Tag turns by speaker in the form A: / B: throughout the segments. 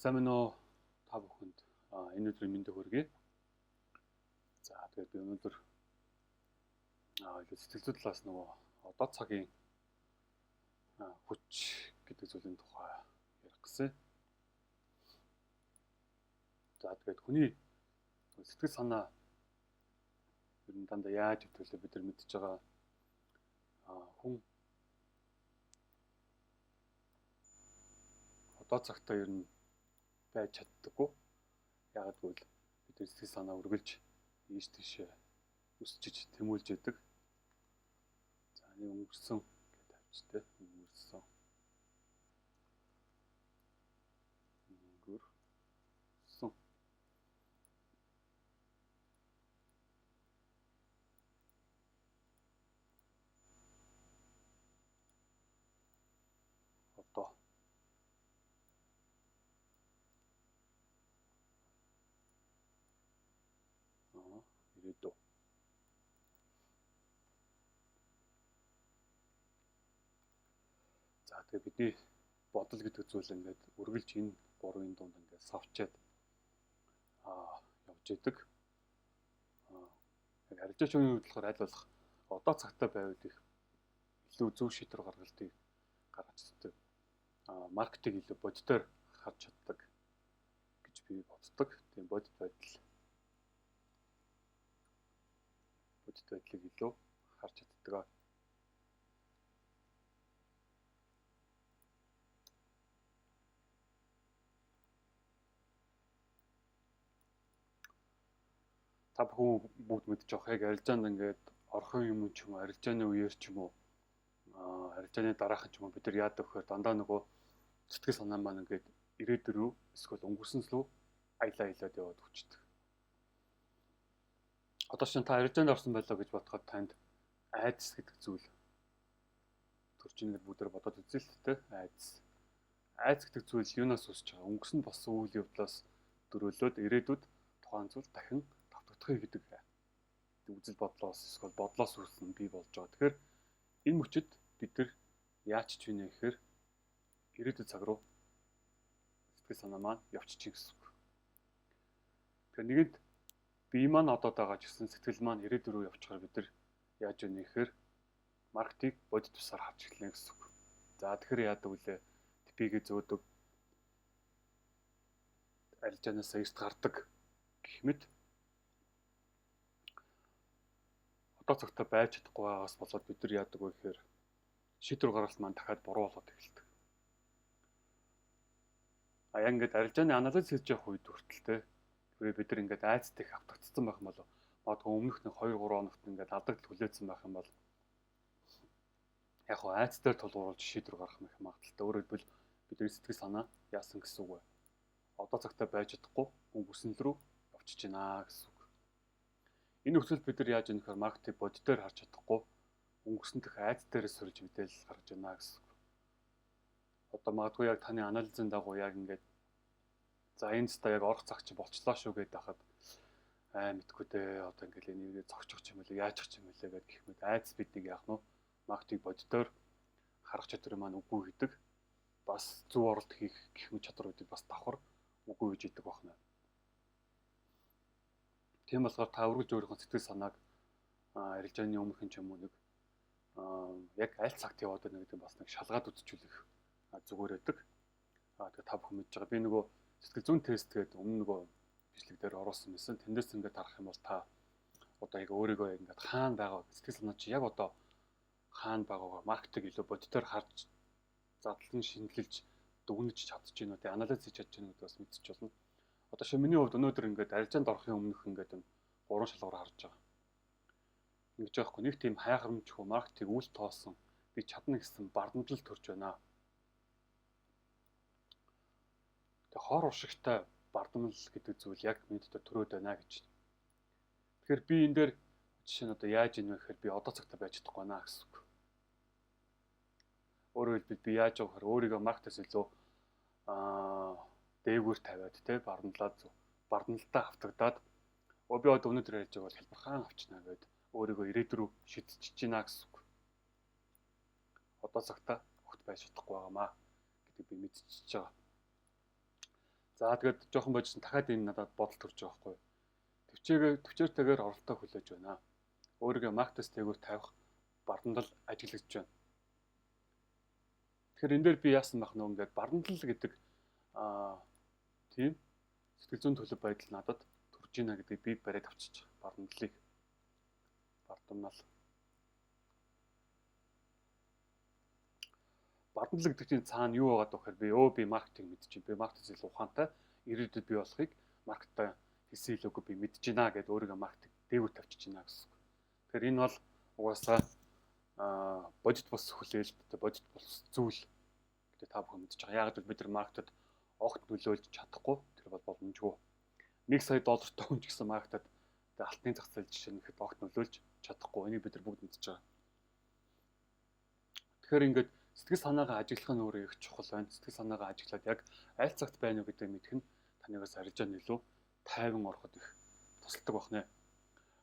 A: Сайн байна уу та бүхэнд энэ өдрийн мэндийг хүргэе. За тэгээд би өнөөдөр сэтгэл зүйн талаас нөгөө одоо цагийн хүч гэдэг зүйлийн тухай ярих гэсэн. За тэгээд хүний сэтгэл санаа ер нь дандаа яаж өвтөлөө бид нар мэдж байгаа хүн одоо цагтаа ер нь байж чаддаггүй. Яагаад гэвэл бидний сэтгэл санаа үргэлж ийш тийшээ өсчиж тэмүүлж яадаг. За нэг өнгөрсөн гэдэг тавьчтэй. Өнгөрсөн. Одоо ирээдүй. За тэгээ бидний бодол гэдэг зүйл ингээд үргэлж энэ гурвын дунд ингээд савчаад явж идэг. Яг арилжаач үеийн үед болохоор аль болох одоо цагтаа байвал их илүү зөв шийдвэр гаргалтыг гаргаж чаддаг. Маркетинг илүү бодитоор харж чаддаг гэж би боддог. Тийм бодит байдлыг илүү харж чаддаг. Та бүхэн бүгд мэдж байгаа яг арилжаанд ингээд орхон юм ч юм уу, арилжааны үеэр ч юм уу, арилжааны дараахан ч юм уу бид нар яадаг вэхээр дандаа нөгөө сэтгэл санаа маань ингээд ирээдүйн рүү эсвэл өнгөрсөн рүү аялаад яваад хүчдэг. Одоо шин та арилжаанд орсон байлаа гэж бодоход танд айдас гэдэг зүйл төрж ингээд бүгдээр бодоод үзээ л тэ айдас. Айдас гэдэг зүйл юунаас үүсэж байгаа? Өнгөрсөн болсон үйл явдлаас дөрөөлөд ирээдүйд тухайн зүйл дахин давтагдахыг гэдэг үзэл бодлоос эсвэл бодлоос үүснэ бий болж байгаа. Тэгэхээр энэ мөчид бид нар яаж ч винэ гэхээр ирээдүйн цаг руу сэтгэл санаа маань явчих гэсэн үг. Тэгэхээр нэгэнд бие маань одоо байгаа ч гэсэн сэтгэл маань ирээдүйн рүү явчихаар бид нар яаж винэ гэхээр маркетинг бодит тусаар харж эхэлнэ гэсэн үг. За тэгэхээр яадаг вүлээ? Типигээ зөөдөг арилжаанаас эрт гардаг гэх мэт одоо цагтаа байж чадахгүй байгаас болоод бид нар яадаг вэ гэхээр шийдвэр гаргалт маань дахиад буруу болоод эхэлдэг. Яг ингээд арилжааны анализ хийж явах үед хүртэлтэй бид нар ингээд айцтай их автагдсан байх юм бол магадгүй өмнөх нэг 2-3 хоногт ингээд алдагдал хүлээсэн байх юм бол яг хоо айц дээр тулгуурлаж шийдвэр гаргах магадaltaй. Өөрөөр хэлбэл бидний сэтгэл санаа яасан гэсэн үг вэ? Одоо цагтаа байж чадахгүй өнгөрсөн рүү явчихж байна гэсэн үг. Энэ нөхцөлд бид нар яаж ийм гэхээр маркетинг бодитоор харж чадахгүй өнгөрсөн дэх айц дээрээс сурж мэдээлэл гаргаж байна гэсэн үг. Одоо магадгүй яг таны анализын дагуу яг ингээд за энэ ста яг орох цаг чи болчлоо шүү гэдээ хахад мэдгүй дээ одоо ингээд энийг зогчих юм байлаа яаж чих юм байлаа гэдэг гэх мэт айц биднийг яах нь маркетинг бодитоор харах чадвар маань үгүй гэдэг бас зөв оролт хийх гэх мэт чадвар гэдэг бас давхар үгүй гэж идэг байна. Тийм болохоор та үргэлж өөрийнхөө сэтгэл санааг арилжааны өмнөх ч юм уу нэг яг аль цагт яваад байна гэдэг бас нэг шалгаад үзчихүүлэх зүгээр байдаг. Тэгээ та бүхэн мэдж байгаа. Би нөгөө сэтгэл зүйн тест гэдэг өмнө нөгөө бичлэг дээр оруулсан байсан. Тэндээс ингээд харах юм бол та одоо яг өөрийгөө ингээд хаана байгаа сэтгэл санаа чи яг одоо хаана байгаагаа маркетинг илүү бодитоор харж задлан шинжилж дүгнэж чадчихэв үү? Анализ хийж чадчихэв үү гэдээ бас мэдчих болно. Одоо шинэ миний хувьд өнөөдөр ингээд арилжаанд орохын өмнөх ингээд 3 шалгуур харж байгаа. Ингэж яахгүй нэг тийм хайхрамжгүй маркетинг үл тоосон би чадна гэсэн бардамжил төрж байна. Тэгээ хор уршигтай бардамжил гэдэг зүйл яг миний дотор төрөөд байна гэж. Тэгэхээр би энэ дээр жишээ нь одоо яаж ийнэ вэ гэхээр би одоо цагтаа байж чадахгүй байна гэсэн үг. Өөрөөр хэлбэл би яаж явахаар өөрийгөө маркетээс илүү дээгүүр тавиад те бардамлалтаа автагдаад би одоо өнөөдөр ярьж байгаа бол хэлбэрхан авчнаа гэд өөрийгөө ирээдүйн рүү шидчихэж байна гэсэн үг. Одоо цагтаа огт байж чадахгүй байгаамаа гэдэг би мэдчихэж байгаа. За тэгээд жоохон бойжсэн дахиад энэ надад бодол төрж байгаа байхгүй. Төвчээртэйгээр оролтоо хүлээж байна. Өөрийгөө маркетинг дээгүүр тавих бардандал ажиглагдж байна. Тэгэхээр энэ дээр би яасан байх нөө ингээд бардандал гэдэг тийм сэтгэл зүйн төлөв байдал надад төрж ийна гэдгийг би бариад авчиж байгаа. Бардамналыг бардамнал гэдэг чинь цаана юу байгаа вэ гэхээр би маркетинг мэдчихэв. Би маркетинг илүү ухаантай ирээдүйд бий болохыг маркетинг хийсэн илүүгүй би мэдэж байна гэдээ өөрийгөө маркетинг дээгүүр тавьчих байна гэсэн. Тэгэхээр энэ бол угаасаа бодит бус хүлээлт, бодит бус зүйл гэдэг та бүхэн мэдж байгаа. Яг л бид нар маркетад огт нөлөөлж чадахгүй тэр бол боломжгүй. $1 сая хүн ч гэсэн маркетад алтны зах зээл жишээ нь ихэд огт нөлөөлж чадахгүй. Энийг бид нар бүгд мэдж байгаа. Тэгэхээр ингээд сэтгэл санаагаа ажиглах нь өөрөө их чухал байна. Сэтгэл санаагаа ажиглаад яг аль цагт байна уу гэдэг мэдэх нь танаас арилжааны илүү тайван ороход их тусалдаг байна.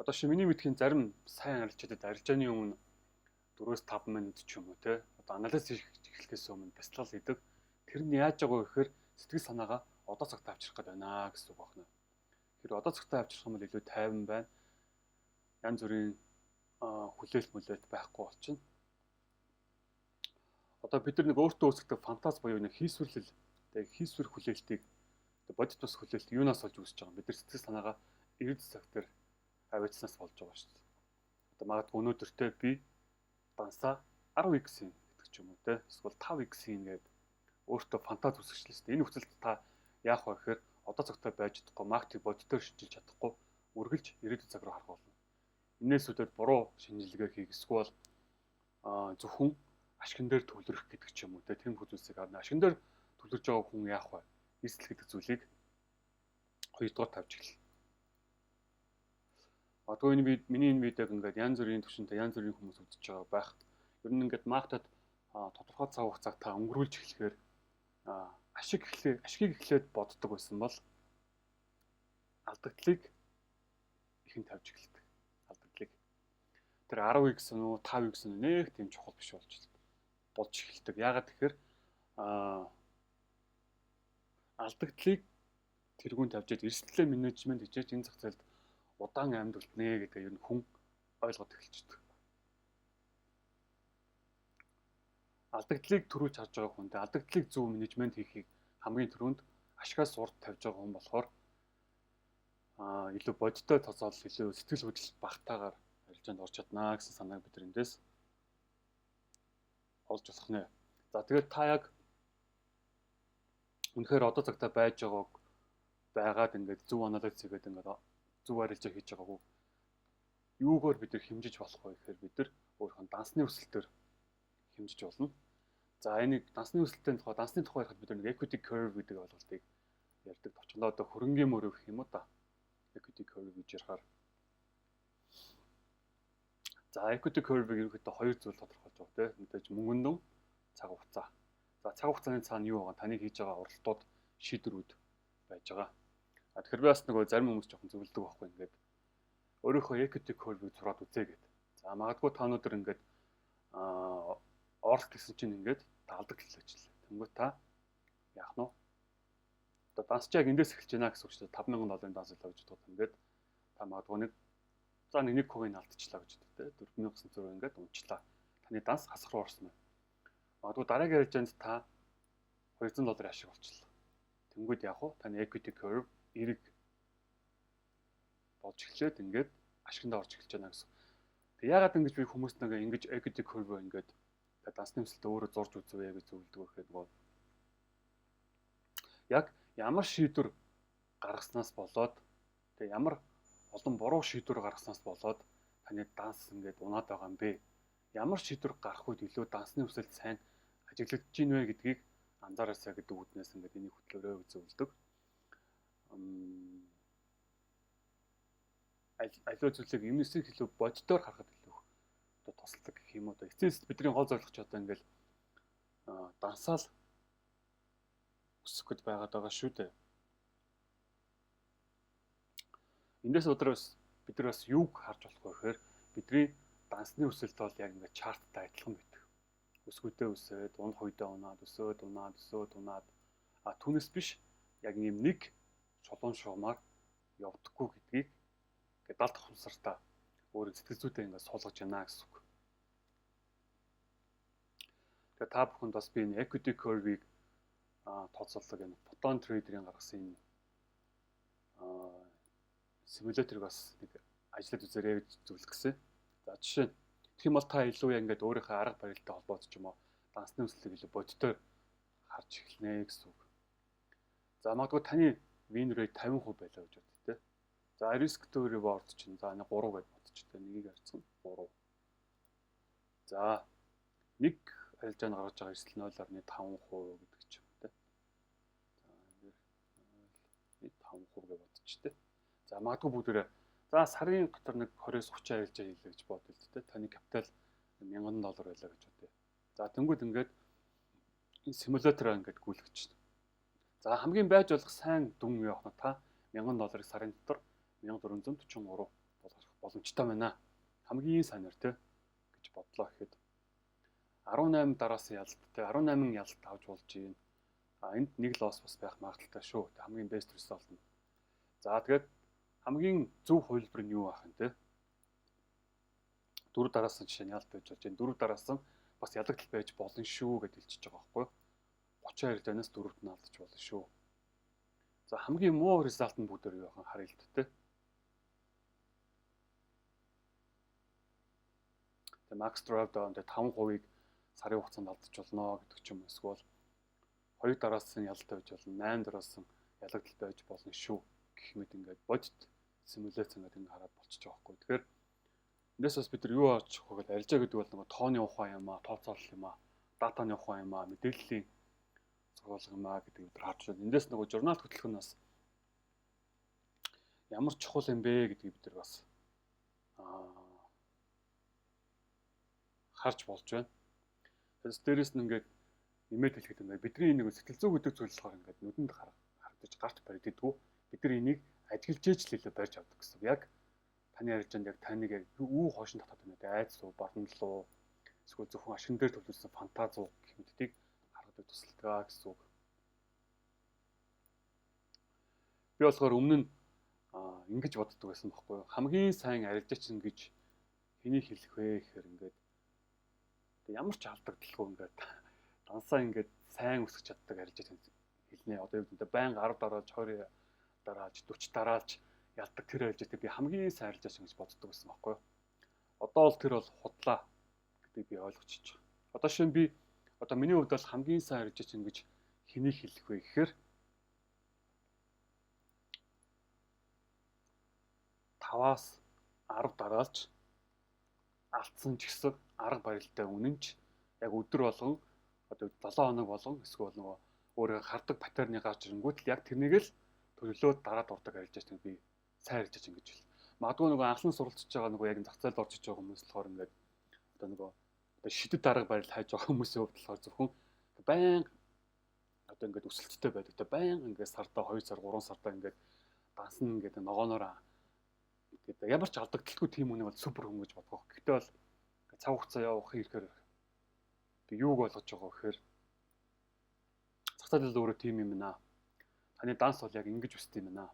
A: Одоо шинэ миний мэдхийн зарим сайн арилжаадаг арилжааны өмнө 4-5 минут ч юм уу те. Одоо анализ эхлэхээс өмнө бяцлал хийдэг. Тэр нь яаж байгаа вэ гэхээр сэтгэл санаагаа одоо цагт авчрах гэдэг байна гэсэн үг байна. Тэр одоо цагт авчрах юм бол илүү тайван байна. Янз бүрийн хүлээлт байхгүй болчихно. Одоо бид нар нэг өөртөө үүсгдэг фантаз буюу нэг хийсвэрлэл, тэг хийсвэр хүлээлтийг бодит бас хүлээлт юунаас олж үүсэж байгаа юм. Бид нар сэтгэл санаагаа эрдэс цаг дээр авьяаснаас болж байгаа шүү дээ. Одоо магадгүй өнөөдөртөө би дансаа 10x гэдэг ч юм уу те. Эсвэл 5x гэдэг өөртөө фантаз үүсгэжлээ шүү дээ. Энэ нөхцөлд та яах вэ гэхээр одоо цагтаа байж чадахгүй, маркетинг бодитоор шинжилж чадахгүй, үргэлж ирээдүйн цаг руу харах болно. Инээс үүдээд буруу шинжилгээ хийх эсвэл зөвхөн ашигн дээр төвлөрөх гэдэг ч юм уу те. Тэр зүйлсийг авна. Ашигн дээр төвлөрж байгаа хүн яах вэ? Эсэл гэдэг зүйлийг хоёрдугаар тавьж эхэлнэ. Одоо миний энэ видеог ингээд янз бүрийн төвшөнтэй янз бүрийн хүмүүс үзэж байгаа байх. Ер нь ингээд маркетад тодорхой цаг хугацааг та өнгөрүүлж эхлэхээр ашигыг эхлээд боддог байсан бол алдагдлыг ихэн тавьж эхэлдэг. Алдагдлыг. Тэр 10x нь 5x нь нэг тийм чухал биш болж эхэлдэг. Яагаад тэгэхээр алдагдлыг тэргүүн тавьжээд эрсдлээ менежмент хийж энэ зах зээлд удаан амьд үлднэ гэдэг ер нь хүн ойлгоод эхэлчихдэг. Алдагдлыг төрүүлж харж байгаа хүнтэй алдагдлыг зөв менежмент хийхийг хамгийн түрүүнд ашигаас урд тавьж байгаа хүн болохоор илүү бодиттой тооцоол илүү сэтгэл хөдлөлт багтаагаар арилжаанд орж чаднаа гэсэн санааг бид эндээс олж болох нэ. За тэгээд та яг үнэхээр одоо цагтаа байж байгаад ингээд зөв анализ хийгээд ингээд зөв арилжаа хийж байгаагүй. Юугаар бид нар хэмжиж болох вэ гэхээр бид нар өөрийнхөө дансны өсөлтөөр хэмжиж болно. За энийг дансны өсөлтийн тухай ярихад бид нэг equity curve гэдэг ойлголтыг ярьдаг. Товчондоо одоо хөрөнгийн мөрөв гэх юм уу та. Equity curve гэж ярихаар. За equity curve-ийг ерөнхийдөө хоёр зүйл тодорхойлж байгаа тийм. Мэдээж мөнгөн дүн, цаг хугацаа. За цаг хугацааны цаана юу байгаа? Таны хийж байгаа оролтууд, шийдвэрүүд байж байгаа. Тэгэхээр би бас нөгөө зарим хүмүүс жоохон зөвлөдөг байхгүй ингээд өөрийнхөө equity curve-ийг зураад үзье гэдэг. За магадгүй та өнөөдөр ингээд оролт гэсэн чинь ингээд алдагдлал ажиллаа. Тэнгүүт та яах нь вэ? Одоо дансч яг эндээс эхэлж байна гэсэн үг шүү дээ. $5,000 данс илүү гэж бодоход ингээд та магадгүй нэг хувийн алдчихлаа гэж дээ. $4,900 ингээд унчлаа. Таны данс хасах руу орсон байна. Магадгүй дараагийн арилжаанд та $200 ашиг болчихлоо. Тэнгүүд яах вэ? Таны equity curve эрэг болж эхлээд ингээд ашигнд орж эхэлж байна гэсэн. Тэг яагаад ингэж би хүмүүст нэг ингэж equity curve ингээд дансны өсөлтөд өөрөө зурж үзвэ гэж зөвлөдөг гэхэд нөгөө яг ямар шийдвэр гаргаснаас болоод тэг ямар олон буруу шийдвэр гаргаснаас болоод таны данс ингээд унаад байгаа юм бэ? Ямар шийдвэр гарах үед илүү дансны өсөлт сайн ажиглагдж гин вэ гэдгийг анзаараасаа гэдэг үднээс ингээд энийг хөтлөөрөө зөвлөдөг. Аливаа зүйлийг юмнесийг илүү бодитоор харахад илүү тусалдаг гэх юм уу. Эцэст бидний гол зорилго ч одоо ингээл дансаал өсөх гэж байгаад байгаа шүү дээ. Эндээс өдрөөс бид нар бас юуг харж болох вэ гэхээр бидний дансны өсөлт бол яг ингээд чарттай адилхан байдаг. Өсгөөдөө өсөөд, унах үедээ унаад, өсөөд унаад. Түүнээс биш яг ийм нэг шулуун шугамаар явдаггүй гэдгийг ингээд 70 дахь хувьсартаа өөрийн сэтгэл зүйдээ ингээд суулгаж байна гэсэн үг. Тэгээ та бүхэнд бас би энэ equity curve-ийг тооцоолдог энэ Photon Trader-ийн гаргасан энэ симуляторыг бас нэг ажиллаад үзээрэй гэж зөвлөх гэсэн. За жишээ нь тэгэх юм бол та илүү яг ингээд өөрийнхөө арга барилтай холбоотой ч юм уу дансны өслөгийг илүү бодитоор харж эхэлнэ гэсэн үг. За магадгүй таны win rate 50% байлаа гэж бод тээ. За risk to reward чинь за 3 гэж бодчихтой. Нэгийг харцсан 3. За нэг арилжаанд гаргаж байгаа эрсдэл 0.5% гэдэг ч юм те. За энэ 5% гэж бодчихтой. За магадгүй бүгдээрээ за сарын дотор нэг 20-30 арилжаа хийлээ гэж бодъё л те. Таны капитал $1000 байлаа гэж бодъё. За тэнгууд ингээд энэ симулятороо ингээд гүйлгэж байна. За хамгийн байж болох сайн дүн явах нь та $1000 сарын дотор $1443 болох боломжтой байна. Хамгийн сайнаар те гэж бодлоо гэхэд 18 дараас ялалт те 18 ялалт авч болж юм. Энд нэг лосс бас байх магадaltaй шүү. Хамгийн best result нь. За тэгээд хамгийн зөв хувилбар нь юу байх вэ те? 4 дараас нь жишээ нь ялалт байж болж байна. 4 дараас нь бас ялагдал байж болно шүү гэж хэлчихэж байгаа байхгүй юу? 32 данаас 4-т нь алдаж болно шүү. За хамгийн муу result нь бүгдээр юу байх харъя л тэ. Тэгээ max drawdown дээр 5%-ийг сарын хугацаанд алдаж болно гэдэг ч юм эсвэл 2 дараас нь ялалт байж болно, 8 дараас нь ялагдал байж болно шүү гэх мэт ингээд бодит симуляц ингээд ингээд хараад болчихж байгаа байхгүй. Тэгэхээр эндээс бас бид нар юу харж байгаа вэ? Арилжаа гэдэг бол нэг тооны ухаан юм аа, тооцоолол юм аа, датаны ухаан юм аа, мэдээллийн сургуулга юм аа гэдэг бид нар харж байна. Эндээс нөгөө журнал хөтлөх нь бас ямар чухал юм бэ гэдгийг бид нар бас харж болж байна. Тэгээс дээрэс нь ингээд нэмээд хэлэхэд ингээд бидний нэг сэтгэл зүй гэдэг зүйл болохоор ингээд нүдэнд харагдаж гарт баригддаггүй. Бид нар энийг ажиглаж ээжлэлээ барьж авдаг гэсэн. Яг таны арилжаанд яг таныг яг юу хоошин татаад байна вэ? Айц уу, баримлал уу, эсвэл зөвхөн ашигн дээр төлөвлөсөн фантаз уу гэх мэтийг харахад тусалдаг гэсэн үг. Би болохоор өмнө нь ингэж боддог байсан байхгүй юу? Хамгийн сайн арилжаач ингэж хэнийг хэлэх вэ гэхээр ингээд ямар ч алдагдaltaгүй ингээд дансаа ингээд сайн үсгэж чаддаг арилжаач хэлнэ. Одоо юу гэдэг байнга 10 дараалж 20 дараалж 40 дараалж ялдаг тэр арилжаатай би хамгийн сайн арилжаач гэж боддог байсан байхгүй юу? Одоо бол тэр бол худлаа гэдгийг би ойлгочихж байгаа. Одоо шинэ би миний хувьд бол хамгийн сайн арилжаач ингэж хэнийг хэлэх вэ гэхээр 5-аас 10 дараалж алдсан ч гэсэн арга барилтай үнэнч яг өдөр болгон одоо 7 хоног болгон эсвэл нөгөө өөрөө хардаг паттерны гарч ирэнгүүт л яг тэрнийг л төлөвлөөд дараад урдаг арилжаач би сайн арилжаач ингэж хэл. Магадгүй нөгөө анхлан суралцж байгаа нөгөө яг зах зээлд орж иж байгаа хүмүүс болохоор ингээд одоо нөгөө шидэт арга барил хайж байгаа хүмүүсийн хувьд болохоор зөвхөн байнга одоо ингээд өсөлттэй байдаг. Тэ байнга ингээд сартаа 2 сар 3 сартаа ингээд дансна ингээд ногооноор гэдэг ямар ч алдагдaltaгүй тийм үнэ бол супер хүн гэж бодгоо. Гэхдээ бол цаг хугацаа явах ирэхээр би юуг ойлгож байгаа гэхээр зах зээл өөрөө тийм юм байна. Таны данс бол яг ингэж үсдэг юм байна.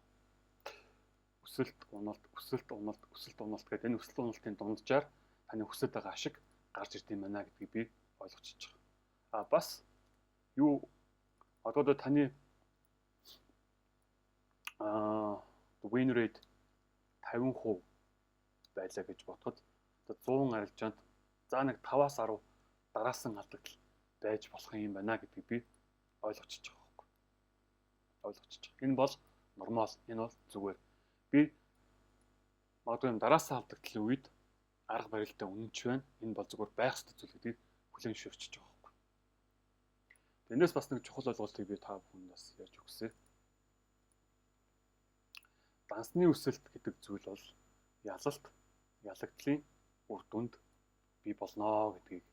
A: Өсөлт, уналт, өсөлт, уналт, өсөлт, уналт гэдэг энэ өсөлт уналтын дунджаар таны хүсэж байгаа ашиг гарч ирд юм байна гэдгийг би ойлгочихж байгаа. Бас юу одоо таны win rate 50% байлаа гэж бодоход одоо 100 арилжаанд за нэг 5-аас 10 дараасан алдагдал байж болох юм байна гэдгийг би ойлгочихж байгаа байхгүй. Ойлгочихж байгаа. Энэ бол нормал, энэ бол зүгээр. Би магадгүй юм дараасан алдагдлын үед арга барилтай үнэнч байна. Энэ бол зүгээр байх ёстой зүйл гэдгийг хүлээн зөвшөөрч байгаа байхгүй. Эндээс бас нэг чухал ойлголтыг би та бүхэнд бас ярьж өгсөе. Дансны өсөлт гэдэг зүйл бол ялагдлын үр дүнд бий болно гэдгийг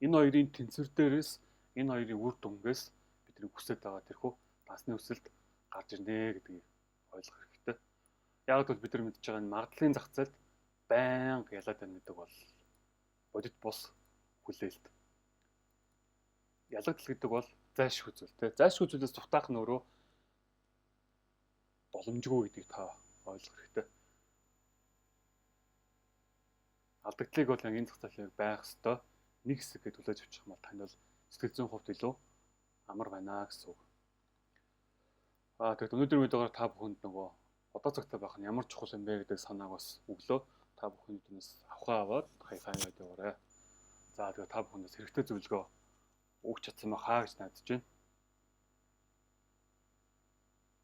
A: энэ хоёрын тэнцвэр дээрээс энэ хоёрын үр дүнгээс бидний хүсэж байгаа тэрхүү дансны өсөлт гарч ирнэ гэдгийг ойлгох хэрэгтэй. Яг л бид нар мэдж байгаа энэ магадлалын зах зээлд байнга ялаад байна гэдэг бол бодит бус хүлээлт. Ялагдал гэдэг бол зайлшгүй зүйл тийм. Зайлшгүй зүйлээс дутаах нь өөрөө боломжгүй гэдгийг та ойлгох хэрэгтэй. Алдагдлыг бол энэ зах зээлийг байх ёстой. Нэг хэсэг төлөөж авчих юм бол танд бол сэтгэл зүйн хувьд илүү амар байна гэсэн үг. Тэгээд өнөөдрийн видеогоор та бүхэнд нөгөө одоо цагтаа байх нь ямар чухал юм бэ гэдэг санааг бас өглөө. Та бүхэн биднээс авахаа аваад хаяхаа явуулаарай. За тэгээд та бүхэндээс хэрэгтэй зөвлөгөө өгч чадсан байхаа гэж найдаж байна.